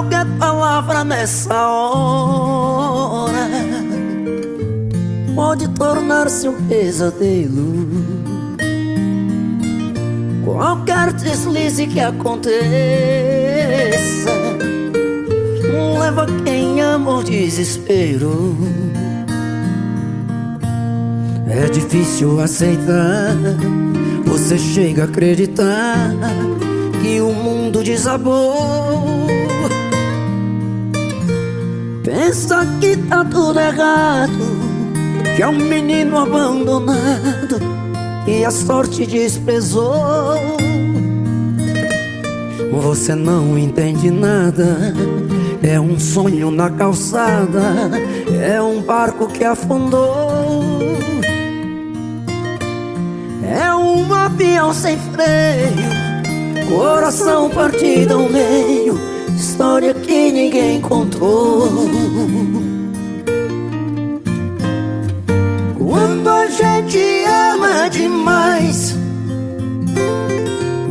Qualquer palavra nessa hora pode tornar-se um pesadelo. Qualquer deslize que aconteça leva quem ama ao desespero. É difícil aceitar, você chega a acreditar que o mundo desabou. Pensa que tá tudo errado, que é um menino abandonado e a sorte desprezou. Você não entende nada, é um sonho na calçada, é um barco que afundou. É um avião sem freio, coração partido ao meio, história que ninguém contou. Quando a gente ama demais,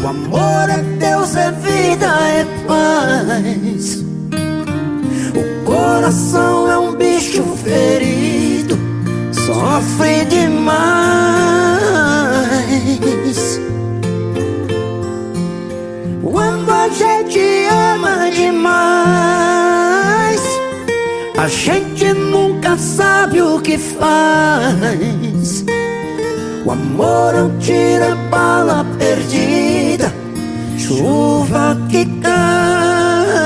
o amor é Deus, é vida, é paz. O coração é um bicho ferido, sofre demais. Quando a gente ama demais, a gente nunca sabe o que faz. O amor é um tiro, é bala perdida, chuva que cai,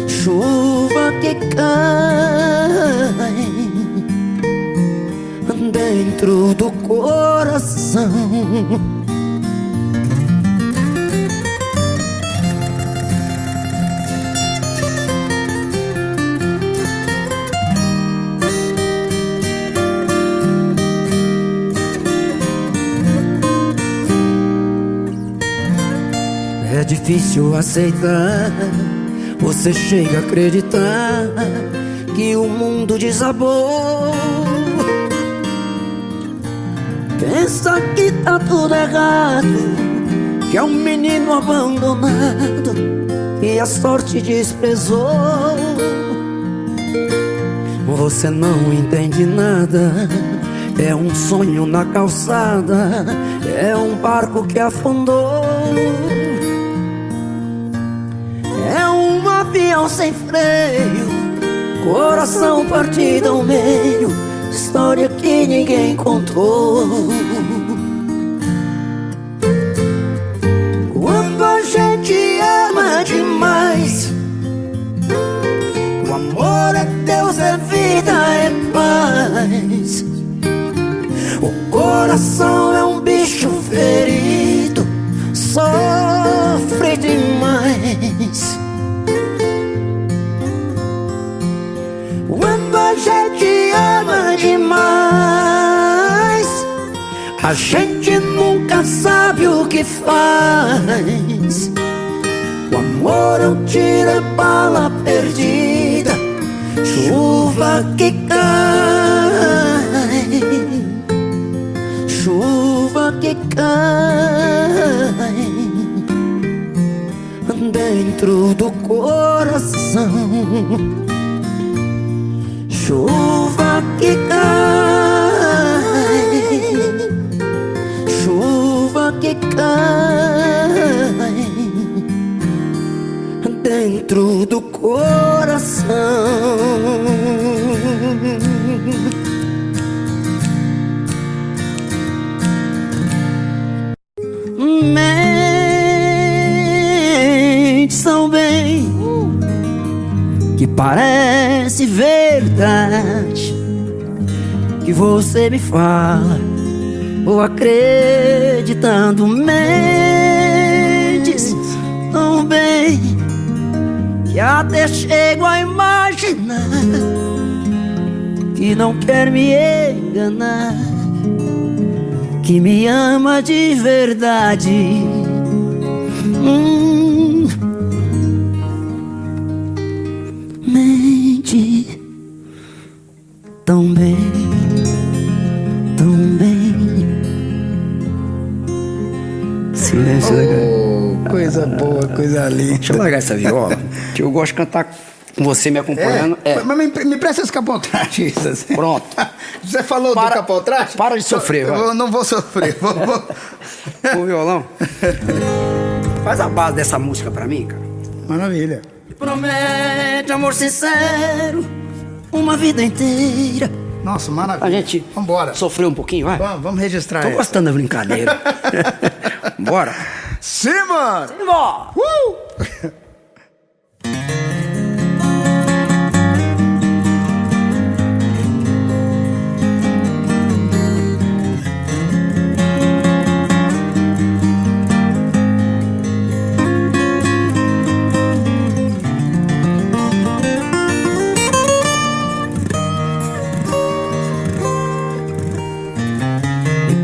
chuva que cai dentro do coração. É difícil aceitar, você chega a acreditar que o mundo desabou. Pensa que tá tudo errado, que é um menino abandonado e a sorte desprezou. Você não entende nada, é um sonho na calçada, é um barco que afundou. É um avião sem freio, coração partido ao meio, história que ninguém contou. Quando a gente ama demais, o amor é Deus, é vida, é paz. O coração é um bicho ferido, sofre demais. Quando a gente ama demais, a gente nunca sabe o que faz. O amor é um tiro, é bala perdida, chuva que cai, chuva que cai dentro do coração. Chuva que cai, chuva que cai dentro do coração. Mentes tão bem que parece verdade que você me fala, ou acreditando. Mentes tão bem que até chego a imaginar que não quer me enganar, que me ama de verdade. Mente tão bem, tão bem. Silêncio, né, cara? Coisa boa, coisa linda. Deixa eu largar essa viola, que eu gosto de cantar com você me acompanhando. Mas me presta esse capotraste. Assim. Pronto. Você falou do capotraste? Para de sofrer, vai. Eu não vou sofrer. O violão. Faz a base dessa música pra mim, cara. Maravilha. Promete amor sincero, uma vida inteira. Nossa, maravilha. A gente vambora. Sofreu um pouquinho, vai? Vamos registrar Tô gostando da brincadeira. Bora. Simba! Simba!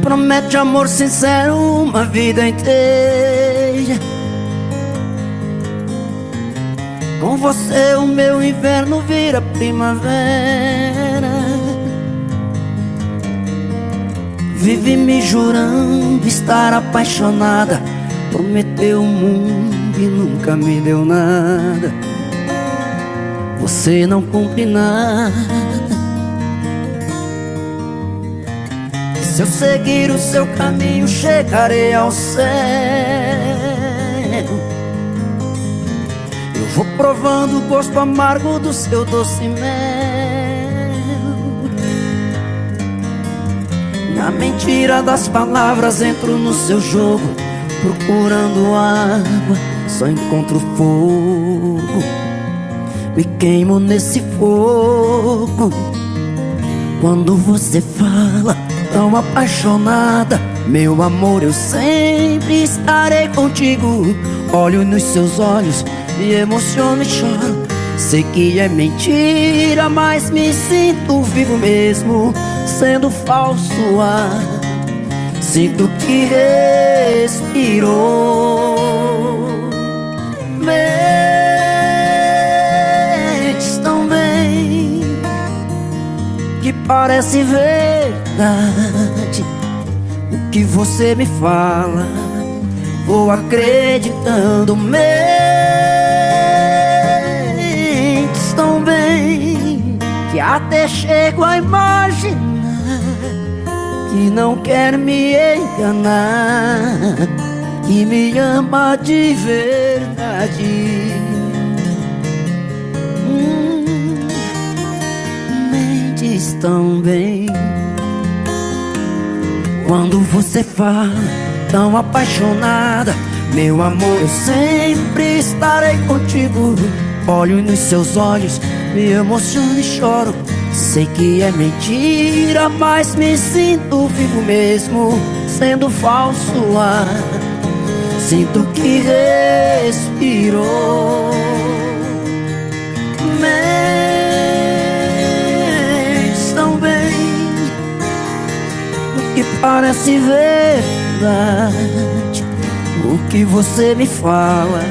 Promete amor sincero uma vida inteira. Com você o meu inverno vira primavera. Vive me jurando estar apaixonada. Prometeu o mundo e nunca me deu nada. Você não cumpre nada. Se eu seguir o seu caminho, chegarei ao céu. Eu vou provando o gosto amargo do seu doce mel. Na mentira das palavras entro no seu jogo. Procurando água, só encontro fogo. Me queimo nesse fogo. Quando você fala tão apaixonada, meu amor, eu sempre estarei contigo. Olho nos seus olhos, me emociono e choro. Sei que é mentira, mas me sinto vivo mesmo, sendo falso ar. Sinto que respirou. Mentes tão bem que parece verdade. O que você me fala, vou acreditando. Mentes tão bem que até chego a imaginar que não quer me enganar, que me ama de verdade. Mentes tão bem. Quando você fala tão apaixonada, meu amor, eu sempre estarei contigo. Olho nos seus olhos, me emociono e choro. Sei que é mentira, mas me sinto vivo mesmo, sendo falso ar. Sinto que respirou. Mentes tão bem, o que parece verdade. O que você me fala,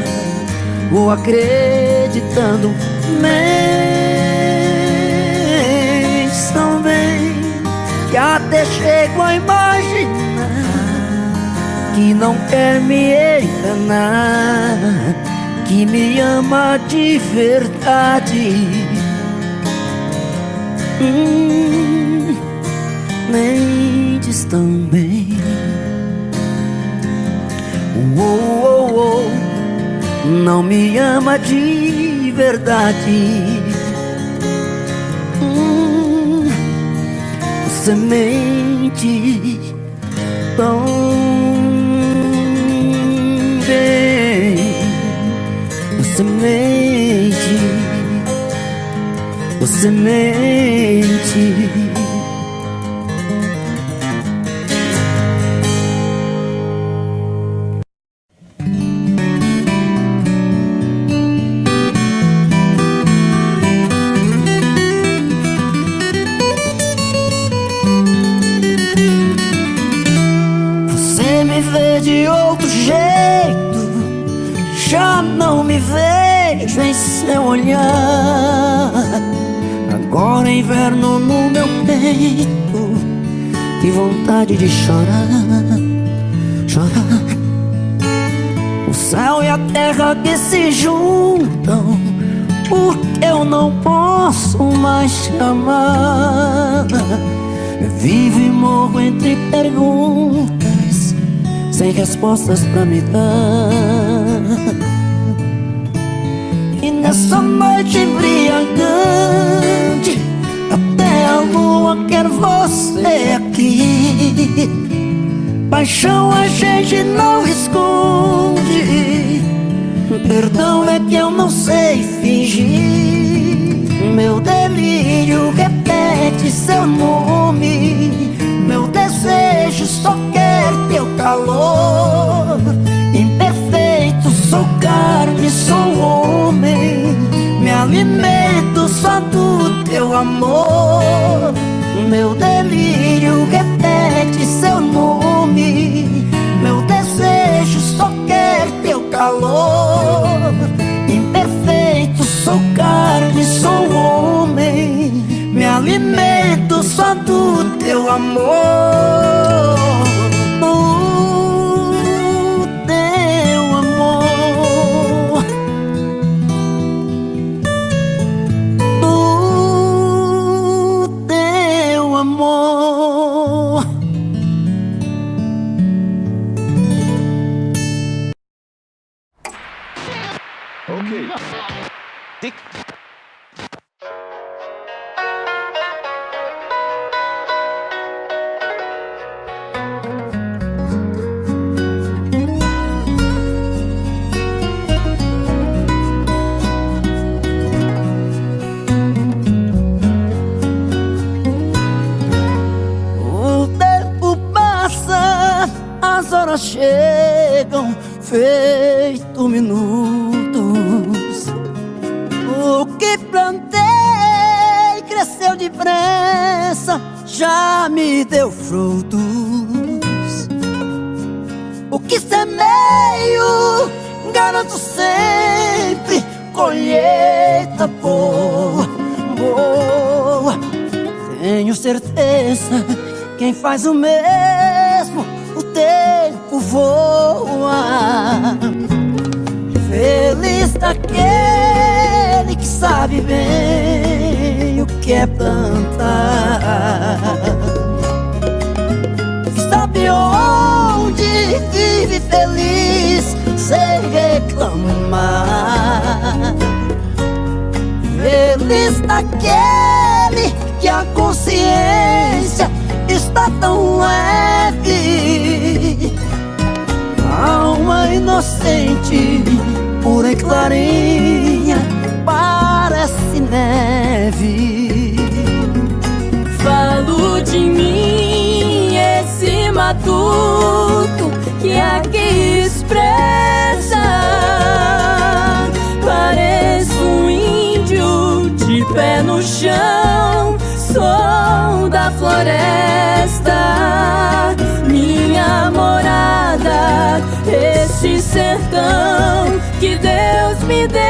vou acreditando. Mentes tão bem que até chego a imaginar que não quer me enganar, que me ama de verdade. Mentes tão bem. Não me ama de verdade. Você mente tão bem. Você mente. Você mente. De outro jeito, já não me vejo em seu olhar. Agora é inverno no meu peito, que vontade de chorar, chorar. O céu e a terra que se juntam, porque eu não posso mais te amar. Vivo e morro entre perguntas, sem respostas pra me dar. E nessa noite embriagante, até a lua quer você aqui. Paixão a gente não esconde, perdão é que eu não sei fingir. Meu delírio repete seu nome, meu desejo só quer teu calor. Imperfeito, sou carne, sou homem, me alimento só do teu amor. Meu delírio repete seu nome, meu desejo só quer teu calor. Imperfeito, sou carne, sou homem, me alimento só do teu amor. Do teu amor, do teu amor. Okay. Dick. O tempo passa, as horas chegam, feito minutos. O que plantei cresceu depressa, já me deu frutos. O que semeio, garanto sempre colheita boa, boa. Tenho certeza, quem faz o mesmo, o tempo voa. Feliz daquele que sabe bem o que é plantar, sabe onde vive feliz sem reclamar. Feliz daquele que a consciência está tão leve, alma inocente, pura e clarinha, parece neve. Falo de mim, esse matuto que aqui expressa. Pareço um índio de pé no chão, sou da floresta, minha morada, esse sertão que Deus me deu.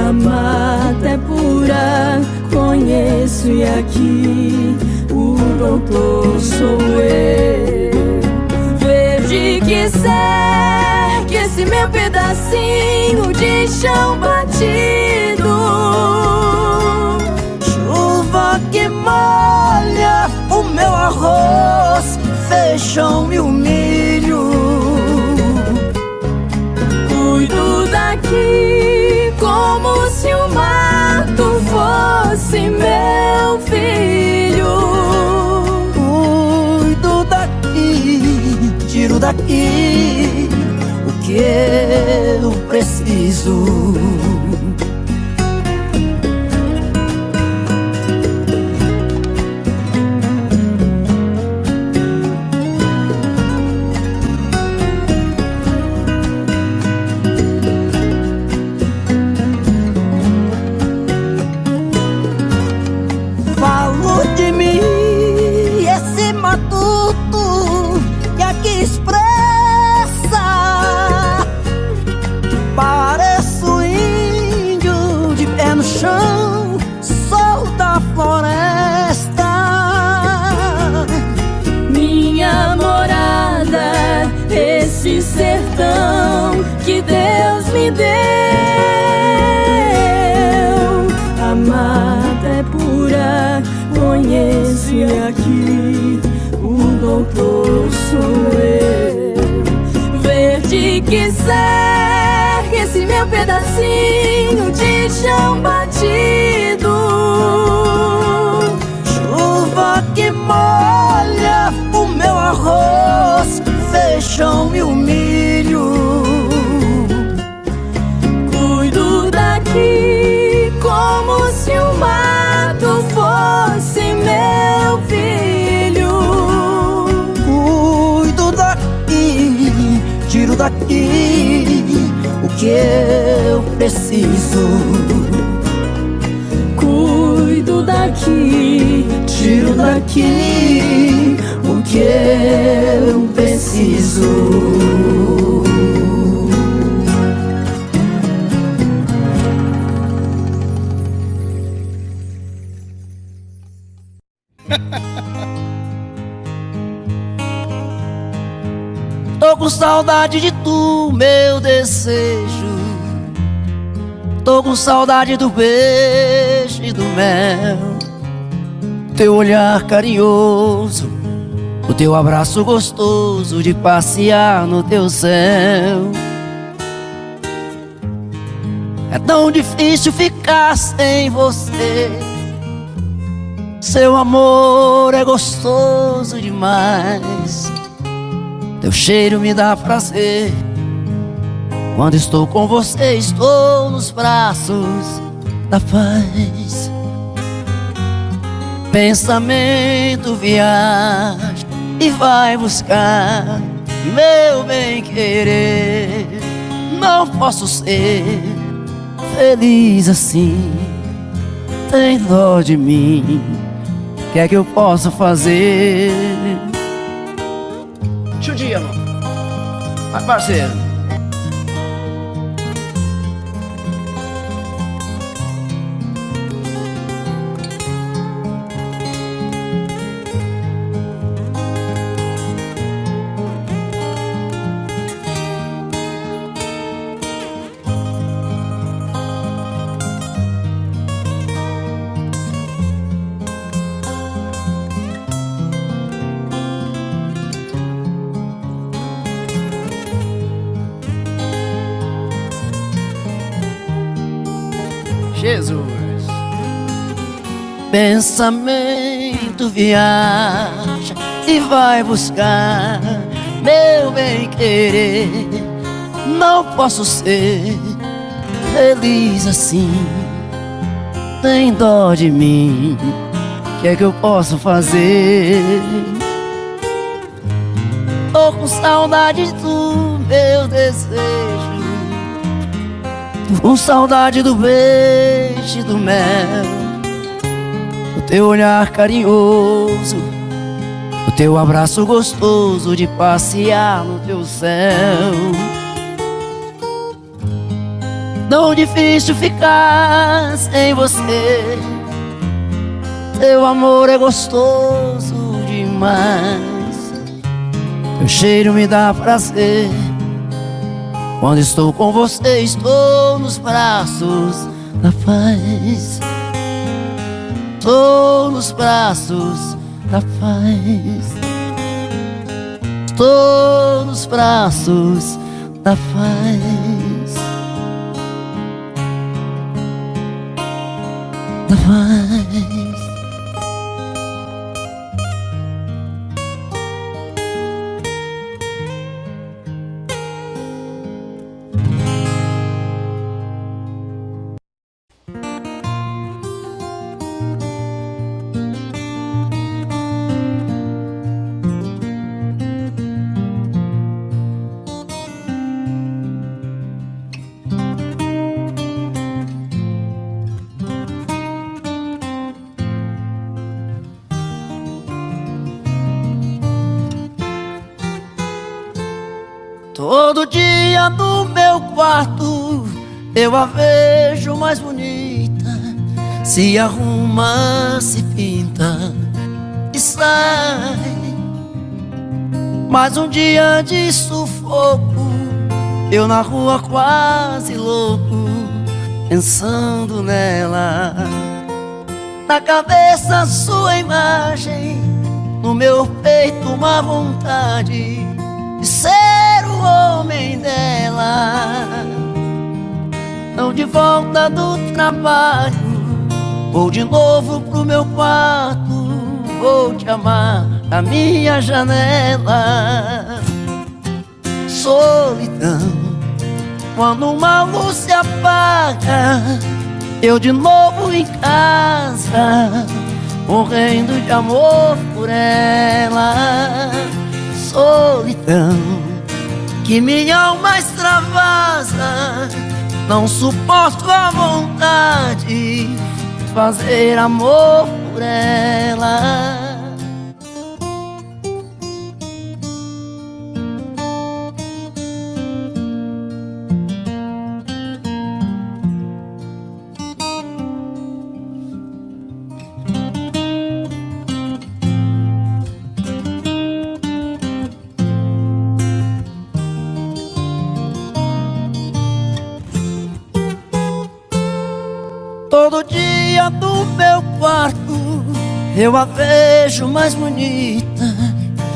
A mata é pura, conheço, e aqui o doutor sou eu. Verde que segue esse meu pedacinho de chão batido, Chuva que molha o meu arroz, feijão e o milho. cuido daqui como se o mato fosse meu filho. Cuido daqui, tiro daqui o que eu preciso. Falo de mim, esse matuto que aqui expressa. Pareço índio perdão que Deus me deu. A mata é pura, conheço, e aqui o doutor sou eu. Verde que cerca esse meu pedacinho de chão batido, chuva que molha o meu arroz, feijão e o milho. cuido daqui como se o mato fosse meu filho. Cuido daqui, tiro daqui o que eu preciso. Cuido daqui, Tiro daqui o que eu preciso. Tô com saudade de tu, meu desejo. Tô com saudade do beijo e do mel, teu olhar carinhoso, o teu abraço gostoso de passear no teu céu. É tão difícil ficar sem você, seu amor é gostoso demais. Teu cheiro me dá prazer, quando estou com você estou nos braços da paz. Pensamento viaja e vai buscar meu bem-querer. Não posso ser feliz assim, tem dó de mim, o que é que eu posso fazer? Chudia, mano. Vai, parceiro. Jesus. Pensamento viaja e vai buscar meu bem-querer. Não posso ser feliz assim, tem dó de mim, o que é que eu posso fazer? Tô com saudade de tu, meu desejo. Com saudade do beijo e do mel, o teu olhar carinhoso, o teu abraço gostoso de passear no teu céu. Tão difícil ficar sem você, teu amor é gostoso demais. Teu cheiro me dá prazer, quando estou com você, estou nos braços da paz. Estou nos braços da paz. Estou nos braços da paz. Da paz. Todo dia no meu quarto eu a vejo mais bonita, se arruma, se pinta e sai. Mais um dia de sufoco, eu na rua quase louco, pensando nela. Na cabeça sua imagem, no meu peito uma vontade de ser o homem dela. Não de volta do trabalho, vou de novo pro meu quarto, vou te amar da minha janela. Solidão, quando uma luz se apaga, eu de novo em casa, morrendo de amor por ela. Solidão, que minha alma extravasa, não suporto a vontade de fazer amor por ela. Todo dia do meu quarto eu a vejo mais bonita,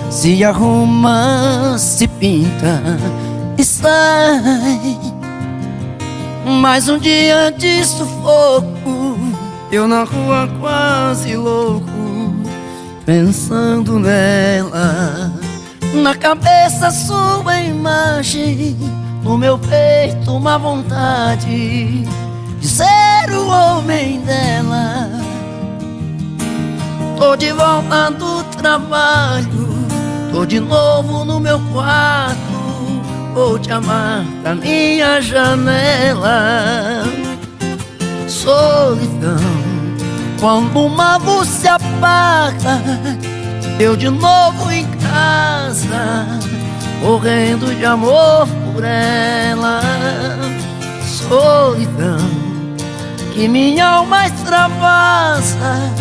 se arruma, se pinta e sai. Mais um dia de sufoco, eu na rua quase louco, pensando nela. Na cabeça sua imagem, no meu peito uma vontade de ser o homem dela. Tô de volta do trabalho, tô de novo no meu quarto, vou te amar da minha janela. Solidão, quando uma luz se apaga, eu de novo em casa, morrendo de amor por ela. Solidão, que minha alma extravasa,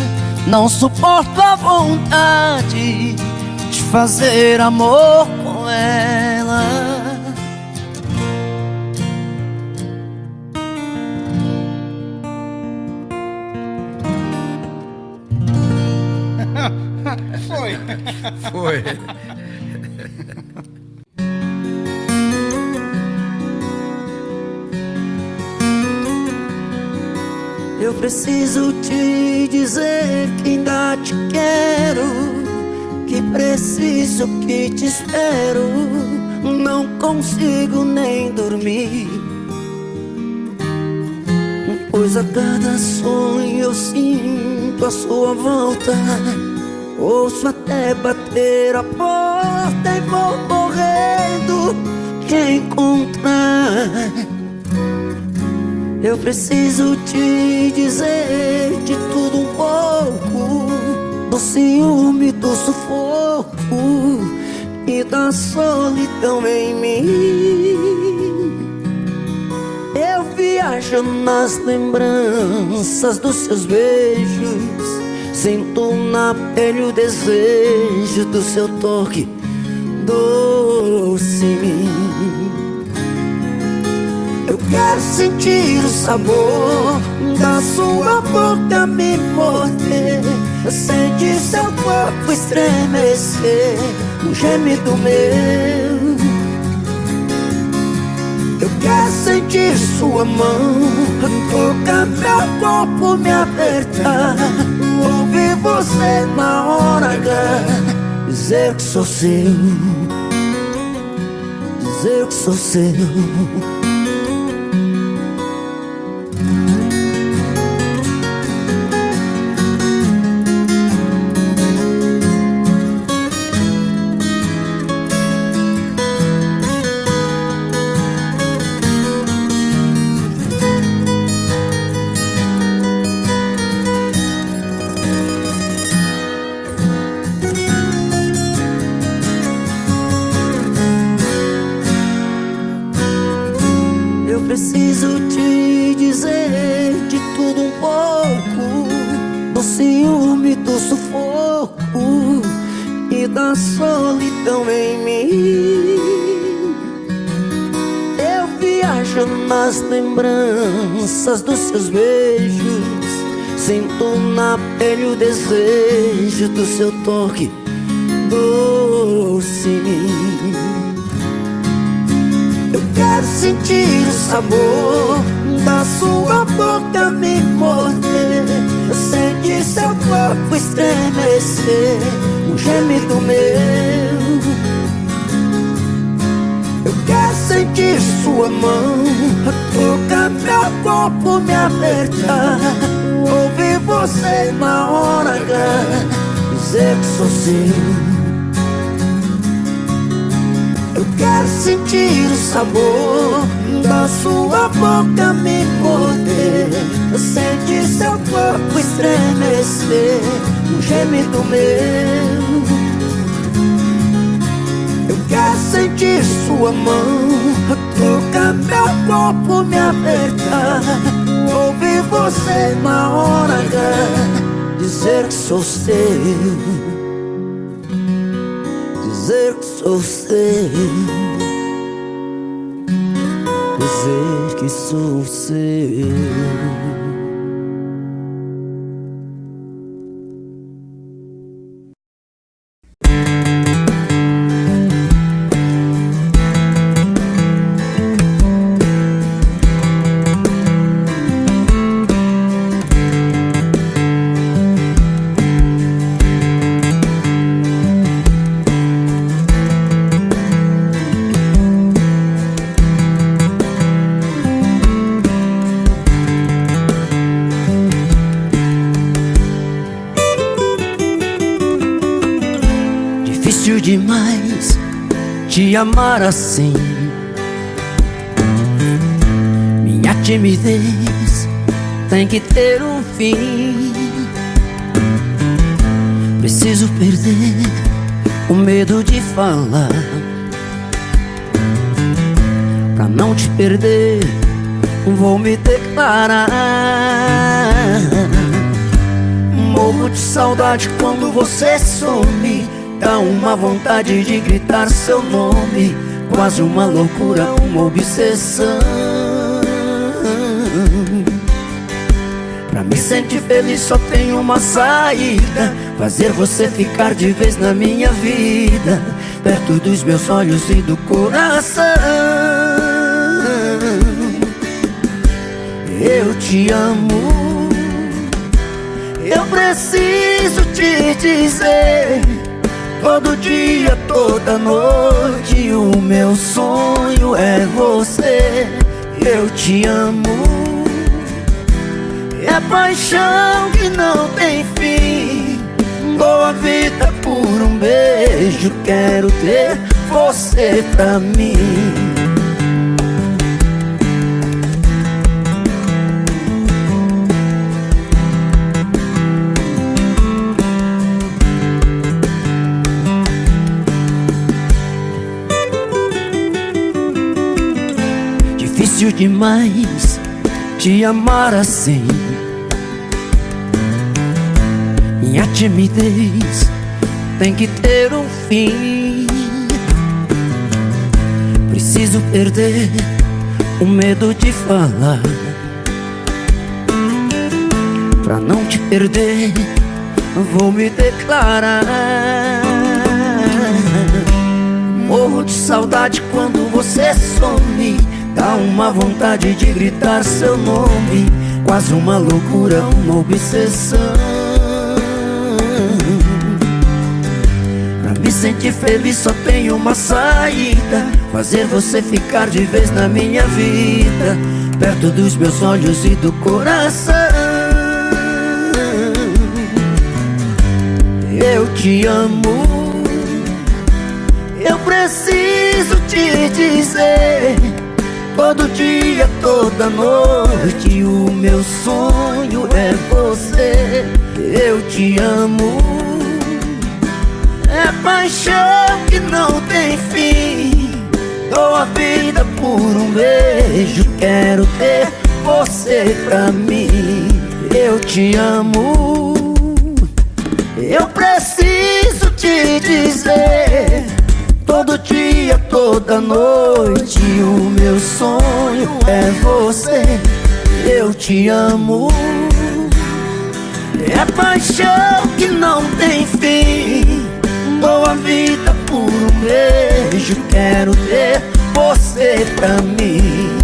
não suporto a vontade de fazer amor com ela. Foi. Eu preciso te dizer que ainda te quero, que preciso, que te espero. Não consigo nem dormir, pois a cada sonho eu sinto a sua volta. Ouço até bater a porta e vou correndo te encontrar. Eu preciso te dizer de tudo um pouco, do ciúme, do sufoco e da solidão em mim. Eu viajo nas lembranças dos seus beijos, sinto na pele o desejo do seu toque doce em mim. Eu quero sentir o sabor da sua boca me morder, eu sentir seu corpo estremecer no gemido meu. Eu quero sentir sua mão tocar meu corpo, me apertar, ouvir você na hora H dizer que sou seu, dizer que sou seu. Eu preciso te dizer de tudo um pouco, do ciúme, do sufoco e da solidão em mim. vejo nas lembranças dos seus beijos, sinto na pele o desejo do seu toque doce. Eu quero sentir o sabor da sua boca me morder, sentir seu corpo estremecer, um gemido meu. Eu quero sentir sua mão tocar meu corpo, me apertar, ouvir você na hora H dizer que sou seu. Eu quero sentir o sabor da sua boca me morder, sentir seu corpo estremecer, um gemido meu. Eu quero sentir sua mão tocar meu corpo, me apertar, ouvir você na hora H dizer que sou seu, dizer que sou seu, dizer que sou seu. Difícil demais te amar assim. Minha timidez tem que ter um fim. Preciso perder o medo de falar, pra não te perder vou me declarar. Morro de saudade quando você some, dá uma vontade de gritar seu nome, quase uma loucura, uma obsessão. Pra me sentir feliz só tem uma saída, fazer você ficar de vez na minha vida, perto dos meus olhos e do coração. Eu te amo, eu preciso te dizer, todo dia, toda noite, o meu sonho é você. Eu te amo, é paixão que não tem fim. Dou a vida por um beijo, quero ter você pra mim. Difícil demais te amar assim. Minha timidez tem que ter um fim. Preciso perder o medo de falar, pra não te perder vou me declarar. Morro de saudade quando você some, dá uma vontade de gritar seu nome, quase uma loucura, uma obsessão. Pra me sentir feliz só tem uma saída, fazer você ficar de vez na minha vida, perto dos meus olhos e do coração. Eu te amo, eu preciso te dizer, todo dia, toda noite, o meu sonho é você. Eu te amo, é paixão que não tem fim. Dou a vida por um beijo, quero ter você pra mim. Eu te amo, eu preciso te dizer, todo dia, toda noite, o meu sonho sonho é você. Eu te amo. É paixão que não tem fim. Dou a vida por um beijo. Quero ter você pra mim.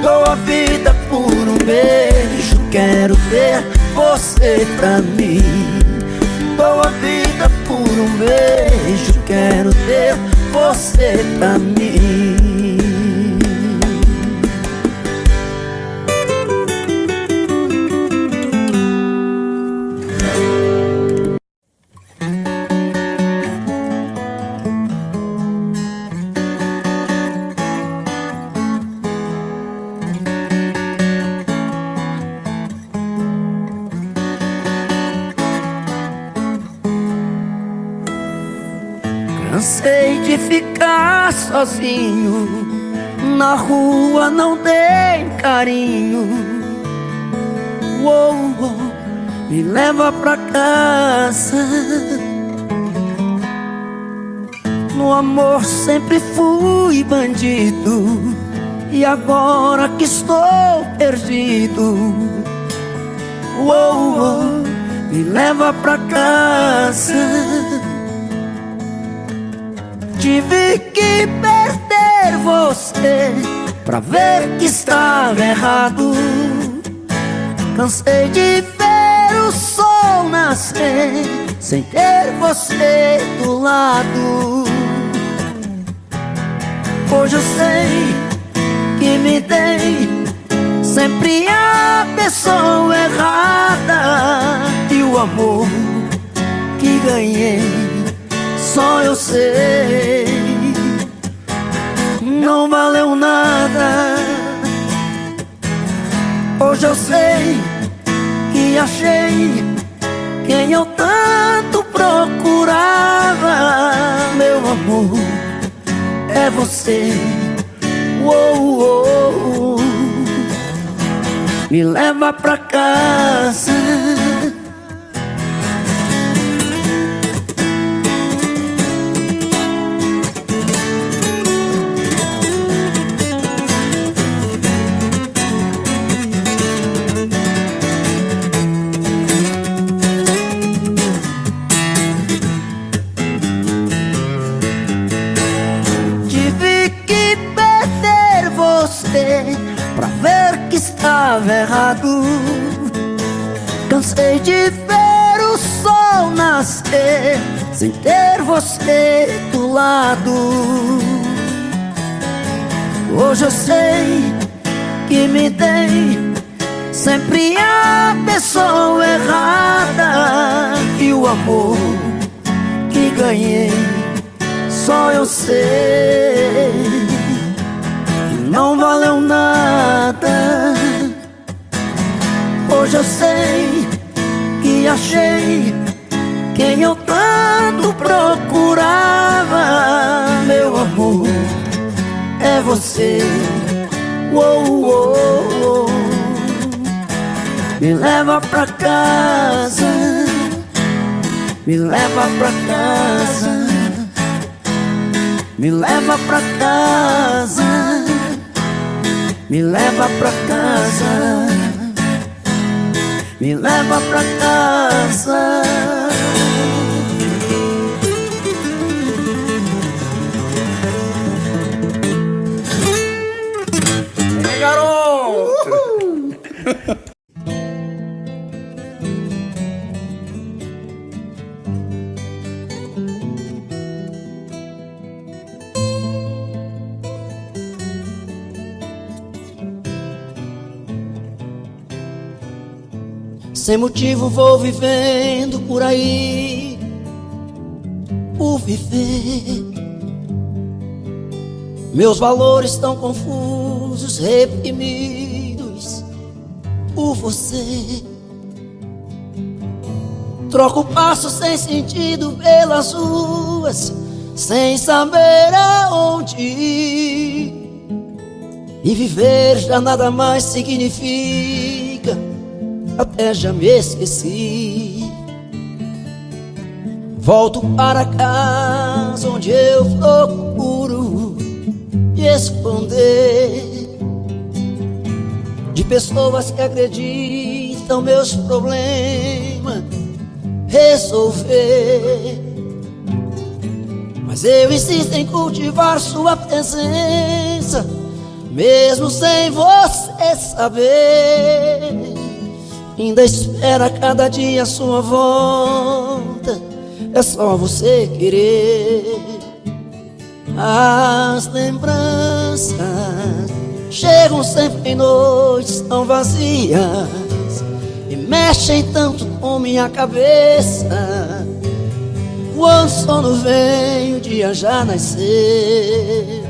Dou a vida por um beijo. Quero ter você pra mim. Dou a vida por um beijo. Quero ter você pra mim. Cansei de ficar sozinho. Na rua não tem carinho. Uou, uou, me leva pra casa. No amor sempre fui bandido. E agora que estou perdido, uou, uou, me leva pra casa. Tive que perder você pra ver que estava errado. Cansei de ver o sol nascer sem ter você do lado. Hoje eu sei que me dei sempre a pessoa errada. E o amor que ganhei só eu sei, não valeu nada. Hoje eu sei que achei quem eu tanto procurava. Meu amor, é você. Uou, uou, me leva pra casa. Pra ver que estava errado. Cansei de ver o sol nascer sem ter você do lado. Hoje eu sei que me dei sempre a pessoa errada. E o amor que ganhei só eu sei, não valeu nada. Hoje eu sei que achei quem eu tanto procurava. Meu amor, é você. Uou, uou, uou, me leva pra casa. Me leva pra casa. Me leva pra casa. Me leva pra casa. Me leva pra casa. Ei, garoto! Sem motivo vou vivendo por aí, por viver. Meus valores estão confusos, reprimidos por você. Troco passo sem sentido pelas ruas, sem saber aonde ir. E viver já nada mais significa, até já me esqueci. Volto para casa onde eu procuro me esconder. pessoas que acreditam meus problemas resolver. Mas eu insisto em cultivar sua presença, mesmo sem você saber. Ainda espera cada dia a sua volta, é só você querer. As lembranças chegam sempre em noites tão vazias e mexem tanto com minha cabeça. Quando o sono vem, o dia já nasceu.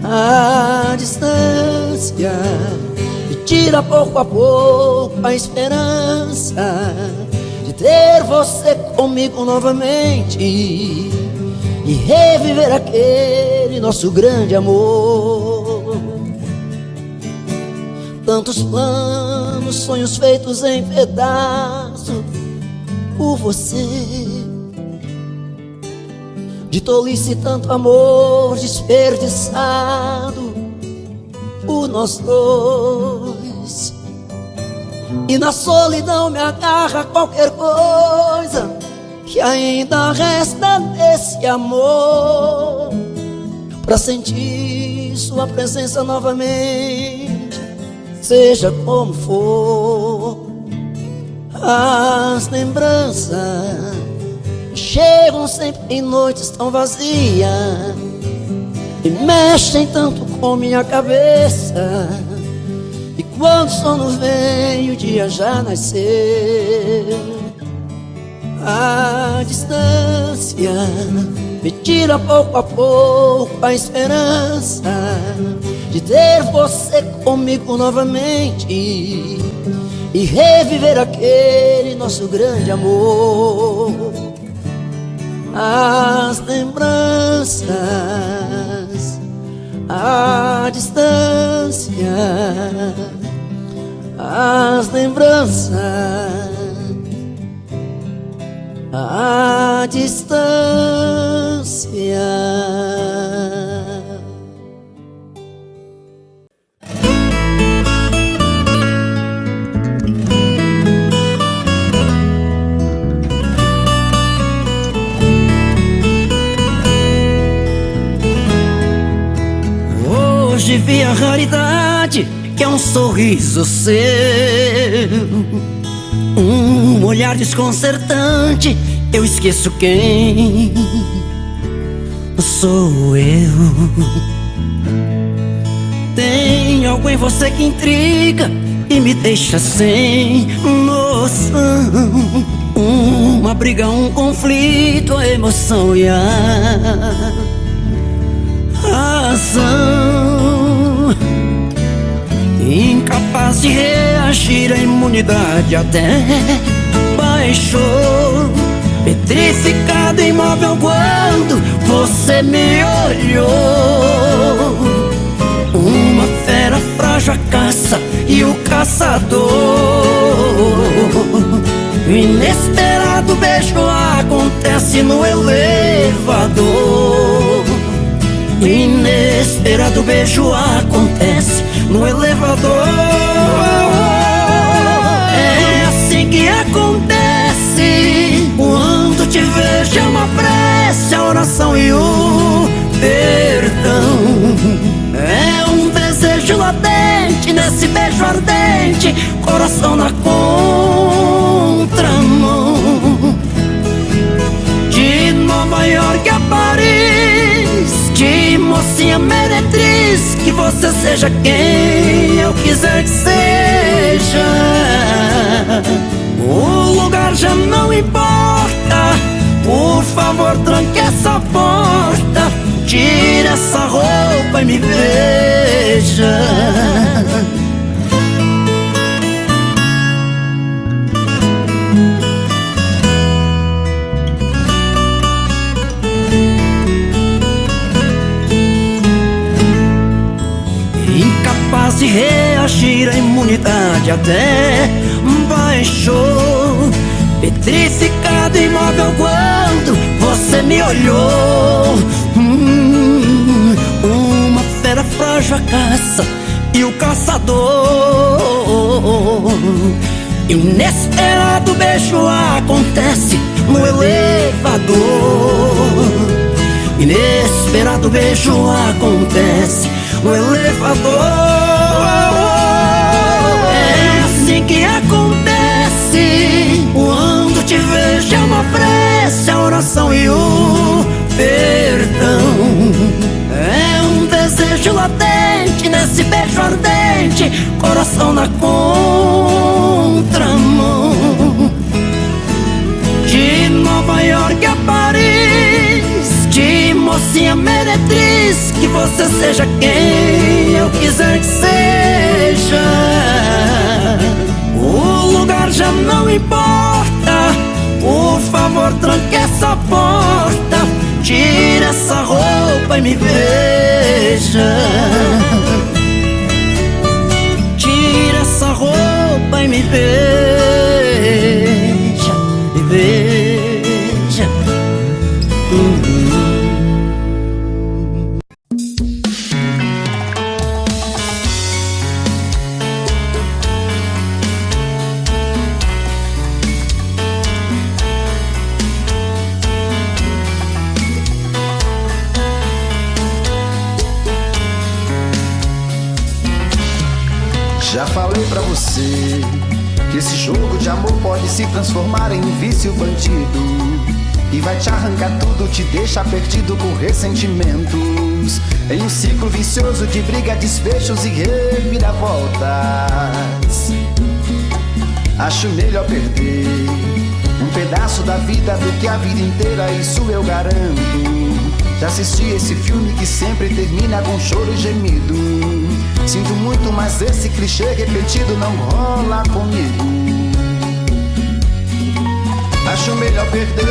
A distância me tira pouco a pouco a esperança de ter você comigo novamente e reviver aquele nosso grande amor. Tantos planos, sonhos feitos em pedaços por você. De tolice tanto amor desperdiçado por nós dois. E na solidão me agarra qualquer coisa que ainda resta desse amor, pra sentir sua presença novamente, seja como for. As lembranças chegam sempre em noites tão vazias e mexem tanto com minha cabeça. E quando o sono vem, o dia já nasceu. A distância me tira pouco a pouco a esperança de ter você comigo novamente e reviver aquele nosso grande amor. As lembranças, a distância, as lembranças, a distância. Hoje vi a raridade que é um sorriso seu, um olhar desconcertante, eu esqueço quem sou eu. Tem algo em você que intriga e me deixa sem noção. Uma briga, um conflito, a emoção e a razão. Incapaz de reagir, a imunidade até baixou. Petrificado, imóvel quando você me olhou. Uma fera frágil a caça e o caçador. Inesperado beijo acontece no elevador. Inesperado beijo acontece no elevador. É assim que acontece quando te vejo, é uma prece, a oração e o perdão. É um desejo latente nesse beijo ardente, coração na contramão. De Nova York a Paris, de mocinha meretriz, que você seja quem eu quiser que seja. O lugar já não importa, por favor tranque essa porta, tire essa roupa e me veja. Incapaz de reagir, a imunidade até baixou. Petrificado, imóvel quando você me olhou. Uma fera frágil a caça e o caçador. Inesperado beijo acontece no elevador. Inesperado beijo acontece no elevador. É assim que acontece quando te vejo. É uma prece, a oração e o perdão. É um desejo latente nesse beijo ardente, coração na contramão. De Nova York a Paris, de mocinha meretriz, que você seja quem eu quiser que seja. O lugar já não importa, por favor tranque essa porta, tira essa roupa e me veja. Tira essa roupa e me veja, me veja. Já falei pra você que esse jogo de amor pode se transformar em um vício bandido, e vai te arrancar tudo, te deixar perdido por ressentimentos, em um ciclo vicioso de briga, desfechos e reviravoltas. Acho melhor perder um pedaço da vida do que a vida inteira, isso eu garanto. Já assisti esse filme que sempre termina com choro e gemido. Sinto muito, mas esse clichê repetido não rola comigo. Acho melhor perder.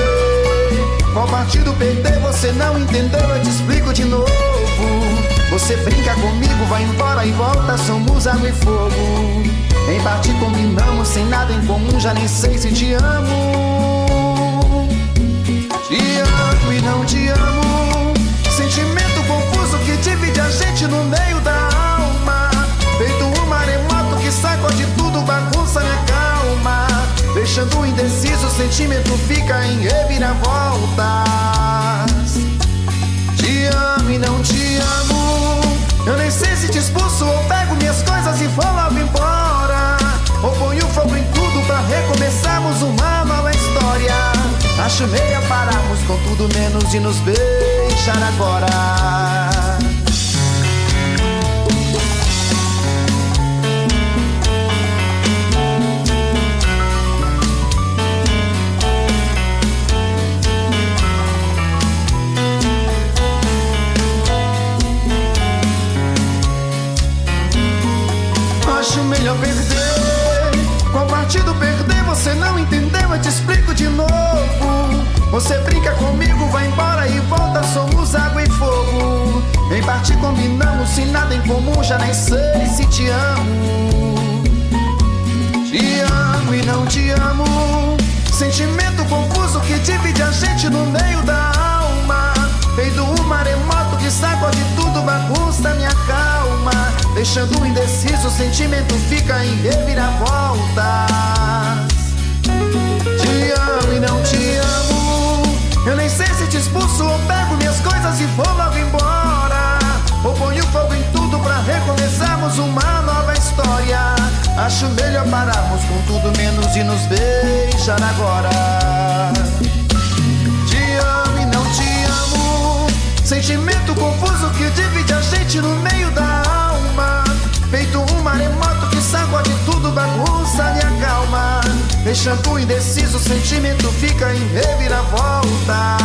Qual partido perder? Você não entendeu, eu te explico de novo. Você brinca comigo, vai embora e volta, somos água e fogo. Em parte combinamos, sem nada em comum, já nem sei se te amo. Te amo e não te amo. Sentimento confuso que divide a gente no meio da alma. Feito um maremoto que sacode tudo, bagunça minha calma. Deixando indeciso, o sentimento fica em reviravoltas. Te amo e não te amo. Eu nem sei se te expulso ou pego minhas coisas e vou logo embora, ou ponho fogo em tudo pra recomeçarmos uma nova história. Acho melhor pararmos com tudo menos de nos beijar agora. Acho melhor perder. Qual partido perder? Você não entendeu, eu te explico de novo. Você brinca comigo, vai embora e volta, somos água e fogo. Em parte combinamos, sem nada em comum, já nem sei se te amo. Te amo e não te amo. Sentimento confuso que divide a gente no meio da alma. Feito um maremoto que sacode tudo, bagunça minha calma. Deixando indeciso, o sentimento fica em reviravoltas. Te amo e não te amo. Eu nem sei se te expulso ou pego minhas coisas e vou logo embora, ou ponho fogo em tudo pra recomeçarmos uma nova história. Acho melhor pararmos com tudo menos de nos beijar agora. Te amo e não te amo. Sentimento confuso que divide a gente no meio da alma. Feito um maremoto que sacode tudo, bagunça minha calma. Deixando indeciso, o sentimento fica em reviravoltas.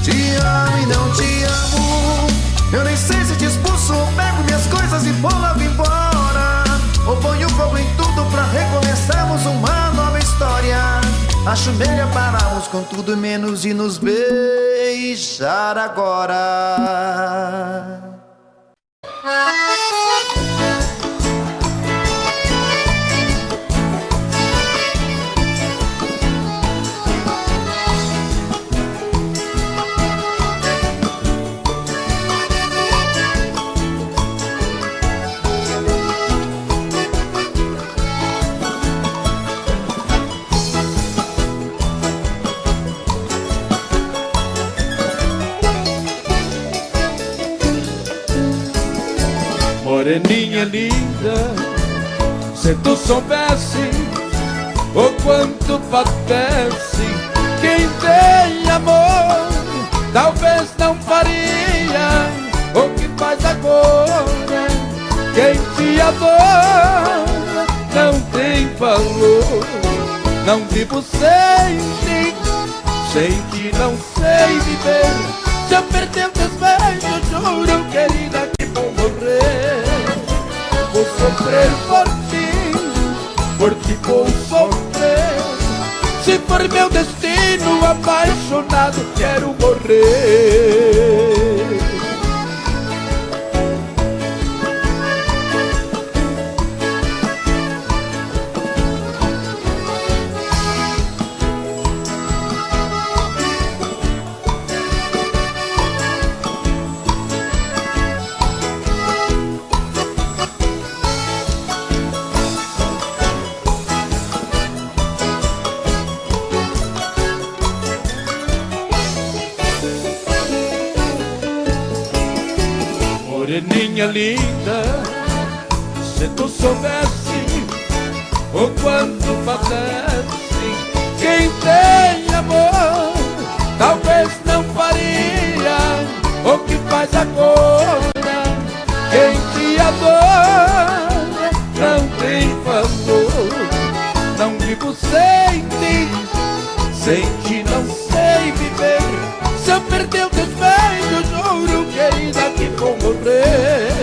Te amo e não te amo. Eu nem sei se te expulso ou pego minhas coisas e vou logo embora, ou ponho fogo em tudo pra recomeçarmos uma nova história. Acho melhor pararmos com tudo menos de nos beijar agora. Moreninha linda, se tu soubesse o quanto padece quem tem amor, talvez não faria o que faz agora. Quem te adora não tem valor. Não vivo sem ti, sem ti não sei viver. Se eu perder teus beijos, juro, querida, que vou morrer. Vou sofrer por ti vou sofrer. Se for meu destino, apaixonado, quero morrer. Moreninha linda, se tu soubesse o quanto padece quem tem amor, talvez não faria o que faz agora. Quem te adora não tem valor. Não vivo sem ti, sem ti não sei viver. Se eu perder teus beijos, juro, querida, que vou morrer.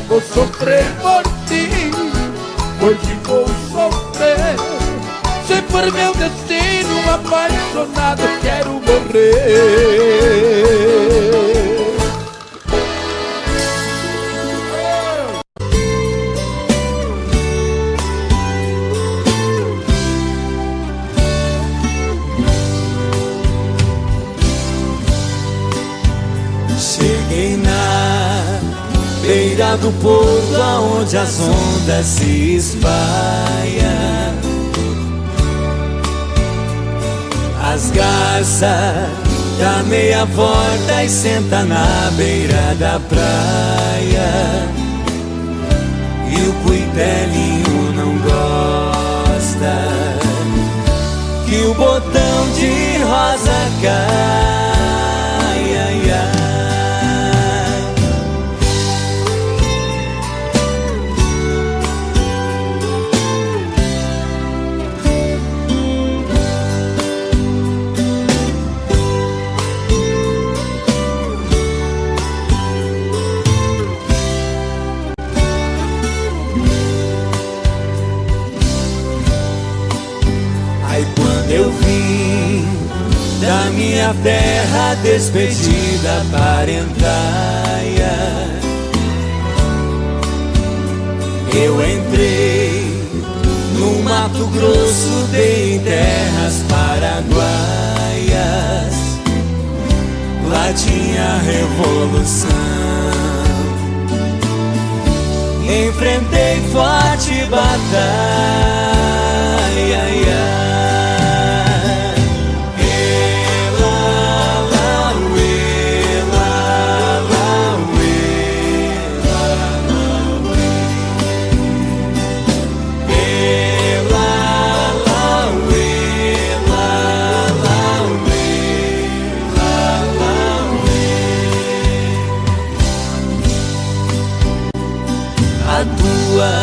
Vou sofrer por ti vou sofrer. Se for meu destino, apaixonado, quero morrer. Cheguei na beira do porto, aonde as ondas se espalham. As garças dá meia volta e senta na beira da praia. E o cuitelinho não gosta que o botão de rosa cai. Ai, ai. Quando eu vim da minha terra, despedida parentaia, eu entrei no Mato Grosso, dei em terras paraguaias. Lá tinha revolução, enfrentei forte batalha. A tua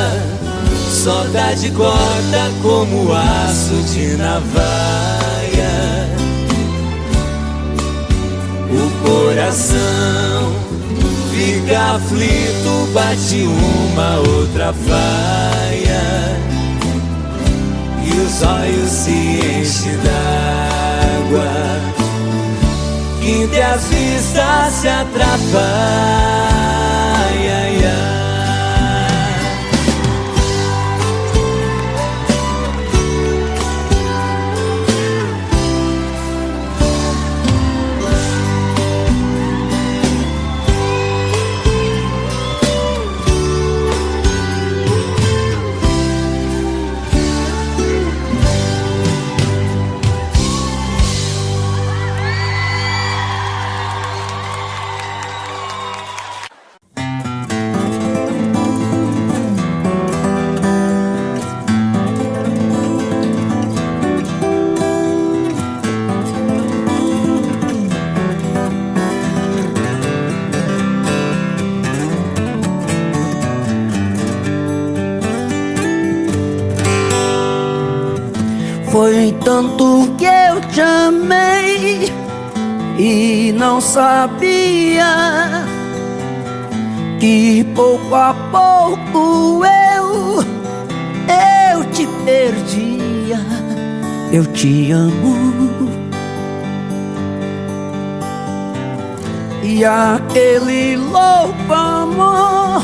saudade corta como aço de navalha. O coração fica aflito, bate uma outra faia. E os olhos se enchem d'água, quinta as vistas se atrapalham. Foi tanto que eu te amei e não sabia que pouco a pouco eu te perdia. Eu te amo. E aquele louco amor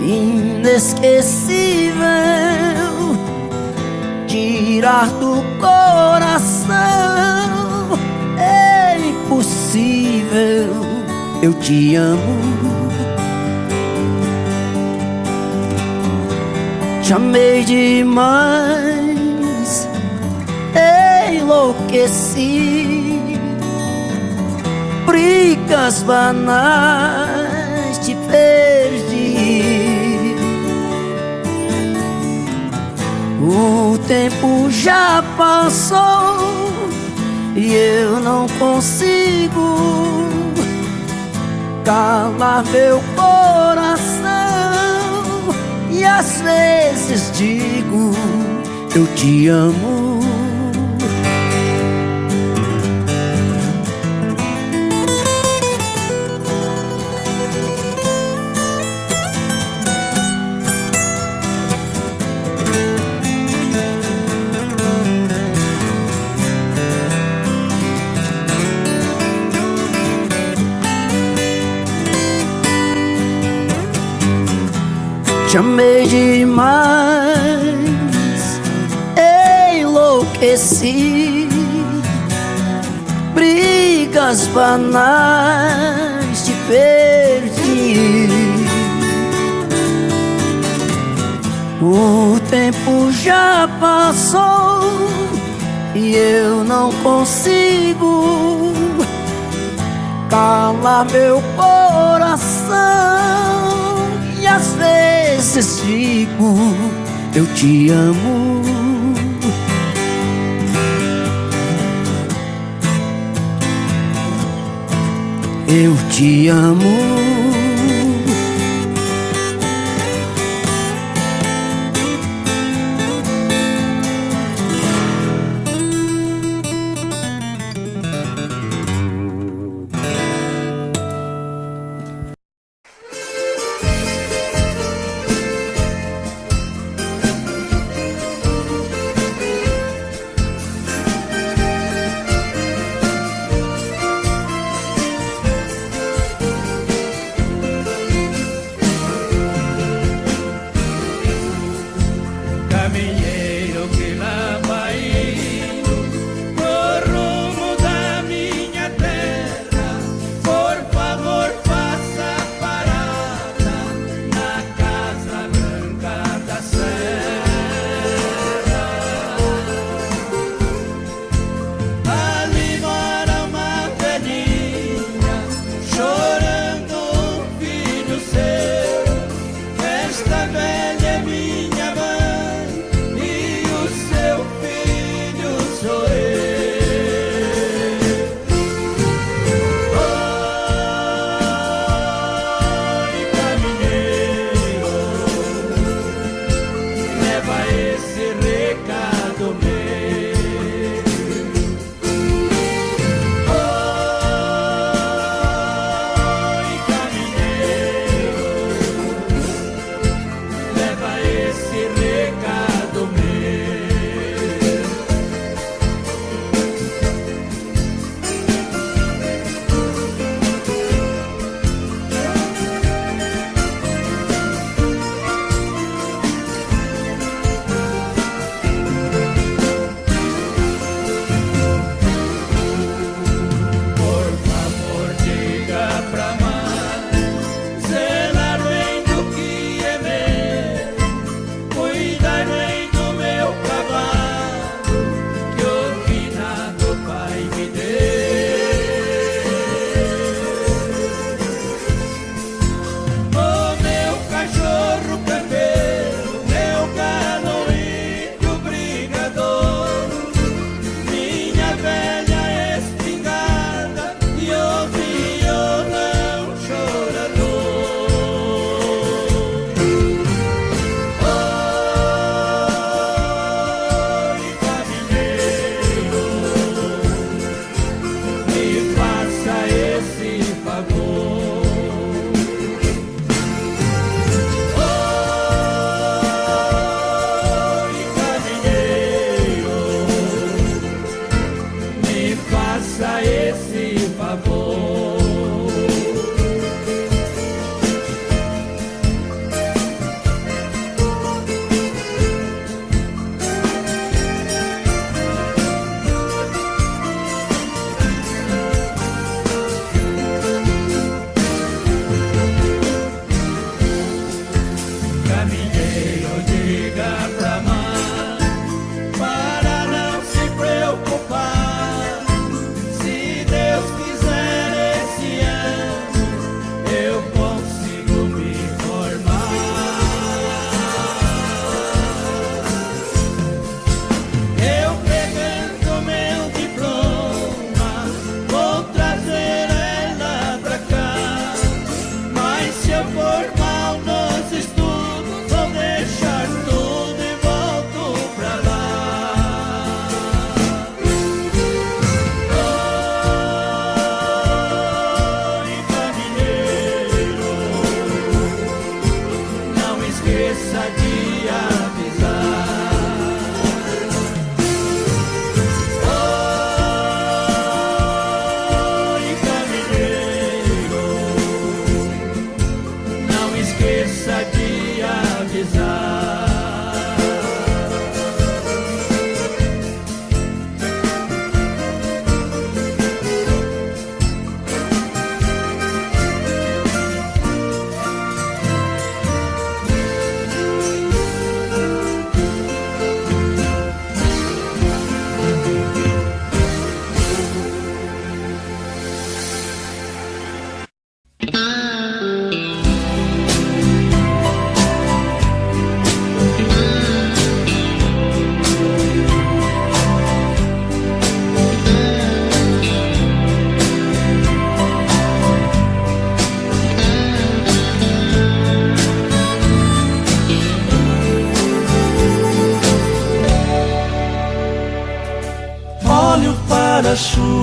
inesquecível tirar do coração é impossível. Eu te amo. Te amei demais, enlouqueci. Brigas banais te perdi. O tempo já passou e eu não consigo calar meu coração. E às vezes digo, eu te amo. Te amei demais, enlouqueci. Brigas banais te perdi. O tempo já passou e eu não consigo calar meu coração. E às vezes digo, eu te amo. Eu te amo.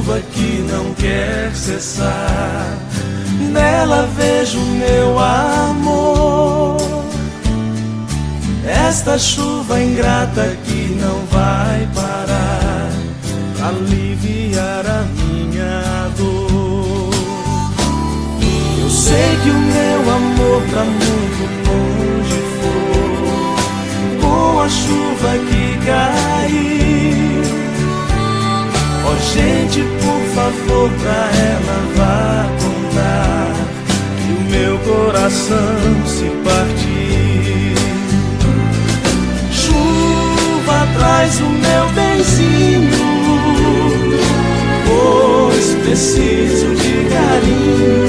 chuva que não quer cessar, nela vejo meu amor. Esta chuva ingrata que não vai parar, aliviar a minha dor. Eu sei que o meu amor pra muito longe foi, com a chuva que caiu. Ó gente, por favor, pra ela vá contar que o meu coração se partiu. Chuva, traz o meu benzinho, pois preciso de carinho.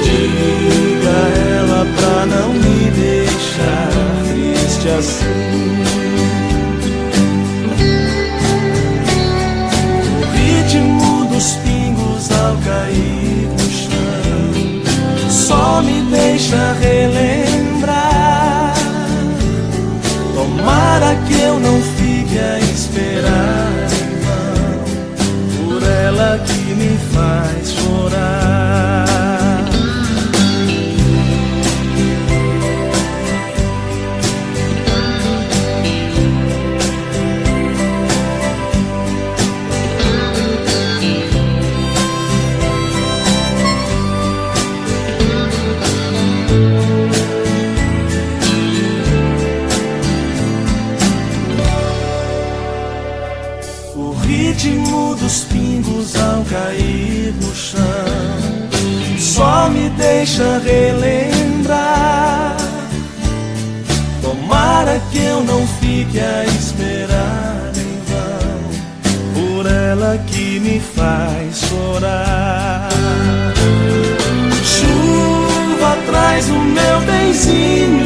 Diga a ela pra não me deixar triste assim. O ritmo dos pingos ao cair no chão só me deixa relembrar. Tomara que eu não fique a esperar em vão por ela que me faz chorar. Dos pingos ao cair no chão só me deixa relembrar. Tomara que eu não fique a esperar em vão por ela que me faz chorar. Chuva, traz o meu benzinho,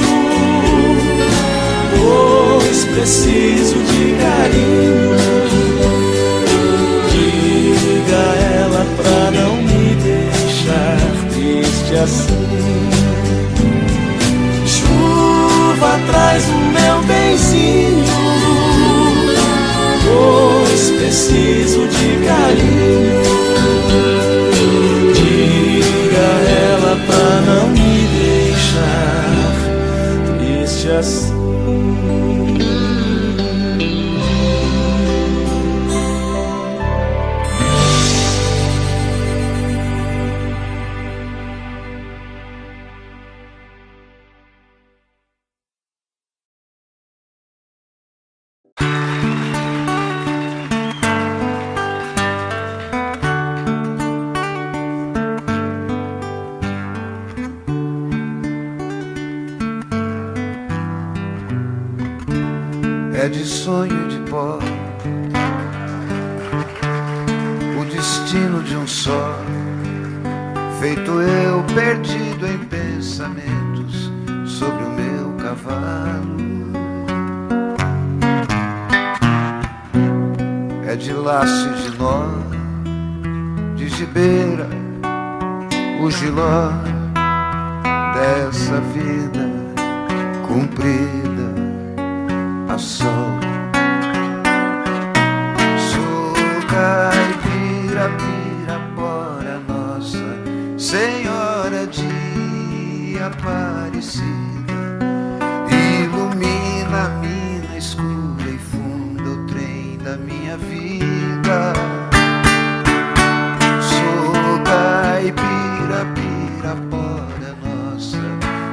pois preciso de carinho. Diga a ela pra não me deixar triste assim. Chuva, traz o meu benzinho, pois preciso de carinho. Diga a ela pra não me deixar triste assim. É de sonho de pó o destino de um só, feito eu perdido em pensamentos sobre o meu cavalo. É de laço e de nó, de gibeira, o giló dessa vida cumprida a sol. Sou caipira, pirapora, Nossa Senhora de Aparecida, ilumina a mina escura e funda o trem da minha vida. Sou caipira, pirapora, Nossa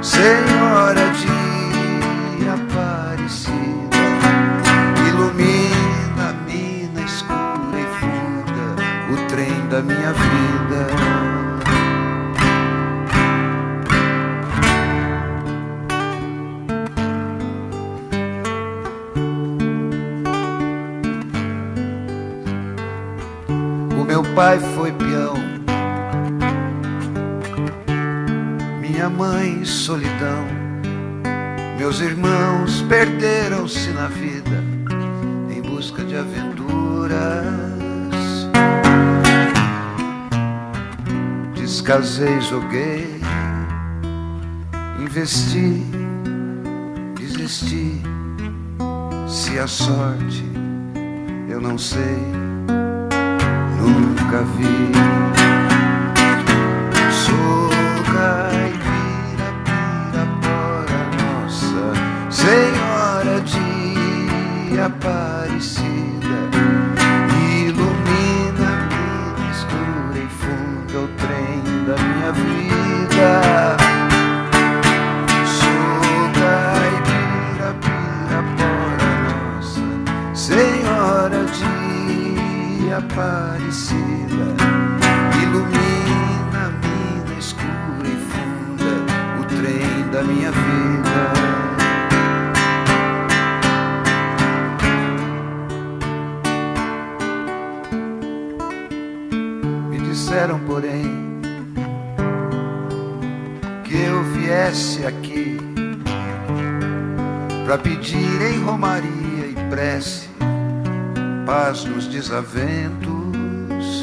Senhora de Aparecida, ilumina a mina escura e funda o trem da minha vida. O meu pai foi peão, minha mãe solidão, meus irmãos perderam-se na vida em busca de aventuras. Descasei, joguei, investi, desisti. Se a sorte eu não sei, nunca vi. Sou caipira, Pirapora, Nossa Senhora de Aparecida, ilumina minha escura e funda o trem da minha vida. Sou caipira, Pirapora, Nossa Senhora de Aparecida, ilumina minha escura e funda o trem da minha vida. Disseram, porém, que eu viesse aqui pra pedir em romaria e prece paz nos desaventos.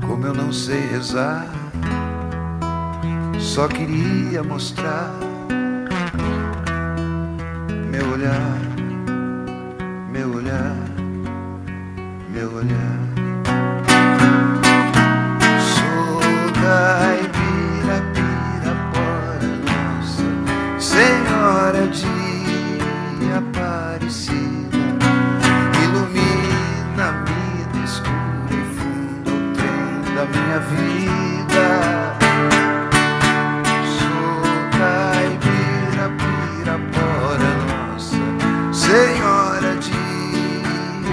Como eu não sei rezar, só queria mostrar meu olhar, meu olhar, meu olhar. Sou caipira, Pirapora, Nossa Senhora de Aparecida, ilumina a vida escura e funda o trem da minha vida. Sou caipira, Pirapora, Nossa Senhora de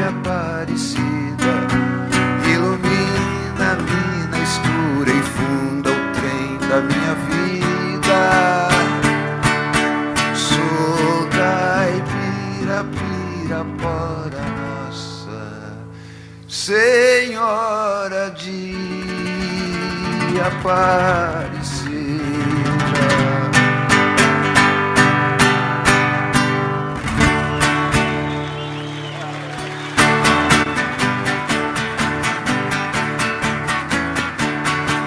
Aparecida, ilumina a mina escura e funda o trem da minha vida. Sou caipira, Pirapora, Nossa Senhora de Aparecida.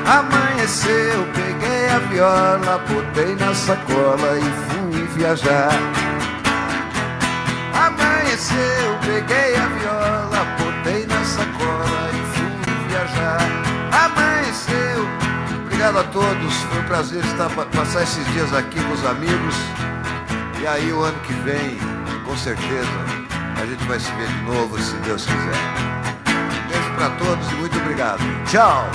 Amanheceu, peguei a viola, botei na sacola e fui viajar. Amanheceu, peguei a viola, botei na sacola e fui viajar. Amanheceu. Obrigado a todos, foi um prazer passar esses dias aqui com os amigos. E aí o ano que vem, com certeza, a gente vai se ver de novo, se Deus quiser. Um beijo pra todos e muito obrigado. Tchau!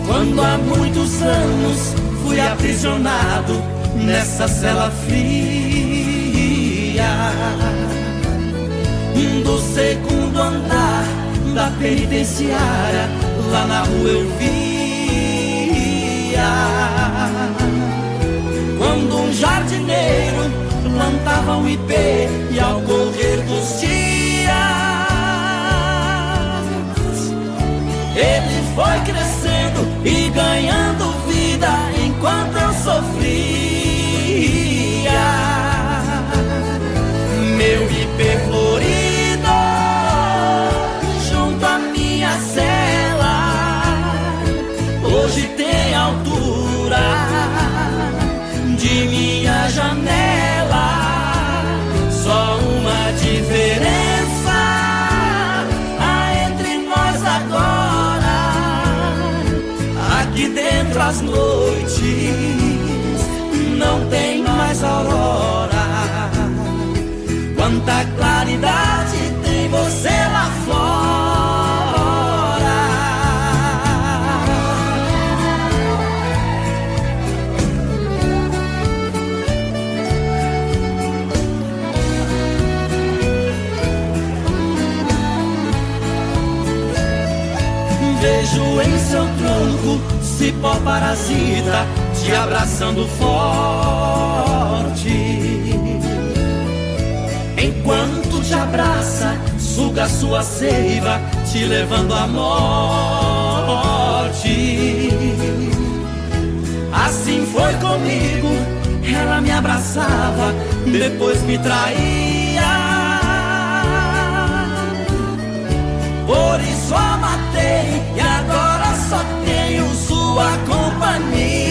Quando há muitos anos fui aprisionado nessa cela fria do segundo andar da penitenciária, lá na rua eu via quando um jardineiro plantava um ipê e ao correr dos dias ele foi crescendo e ganhando vida enquanto eu sofria. Meu ipê florido junto à minha cela hoje tem altura de minha janela. Só uma diferença há entre nós agora: aqui dentro as noites não tem mais aurora. Quanta claridade tem você lá fora. Vejo em seu tronco cipó parasita te abraçando forte. Enquanto te abraça, suga sua seiva, te levando à morte. Assim foi comigo, ela me abraçava, depois me traía. Por isso a matei e agora só tenho sua companhia.